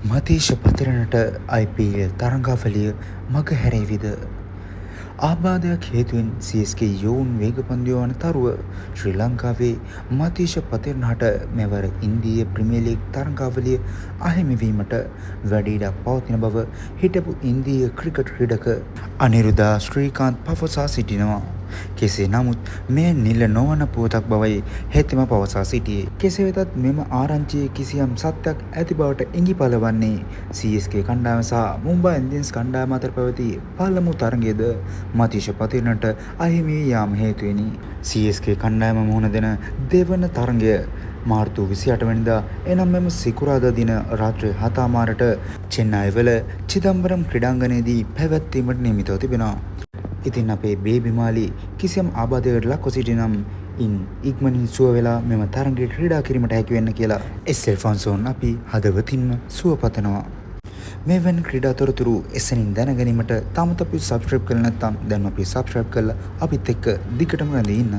මතීෂ පතිරණට IPL තරඟාවලිය මග හැරේවිද. ආබාධයක් හේතුවෙන් CSK යොවුන් වේගපන්දු වන තරුව ශ්‍රී ලංකාවේ මතීෂ පතිරණට මෙවර ඉන්දීය ප්‍රීමියර් ලීග් තරඟාවලිය අහිමිවීමට වැඩිඩක් පවතින බව හිටපු ඉන්දීය ක්‍රිකට් ක්‍රීඩක අනිරුදා ශ්‍රීකාන්ත් පවසා සිටිනවා. කෙසේ නමුත් මෙය නිල නොවන පුවතක් බවයි හෙතෙම පවසා සිටියේ. කෙසේ වෙතත් මෙම ආරංචියේ කිසියම් සත්‍යක් ඇති බවට ඉඟිපළ වන්නේ CSK කණ්ඩායම සහ මුම්බයි ඉන්දියන්ස් කණ්ඩායම අතර පැවති පළමු තරගයේද මතීෂ පතිරණට අහිමි යාම හේතුවෙනි. CSK කණ්ඩායම මුහුණ දෙන දෙවන තරගය මාර්තු 28 වෙනිදා එනම් මෙම සිකුරාදා දින රාත්‍රී 7:00ට චෙන්නයිවල චිදම්බරම් ක්‍රීඩාංගණයේදී පැවැත්වීමට නියමිතව තිබෙනවා. ඉතින් අපේ බේබි මාලි කිසියම් ආබාධයකට ලක්ව සිටිනම් ඉක්මනින් සුව වෙලා මෙම තරගයේ ක්‍රීඩා කිරීමට හැකි වෙන්න කියලා SL ෆොන්සෝන් අපි හදවතින්ම සුව පතනවා. මේ වෙන ක්‍රීඩා තොරතුරු එසනින් දැනගැනීමට තාමත් අපි සබ්ස්ක්‍රයිබ් කරලා නැත්නම් දැන් අපි සබ්ස්ක්‍රයිබ් කරලා අපිත් එක්ක දිගටම රැඳී ඉන්න.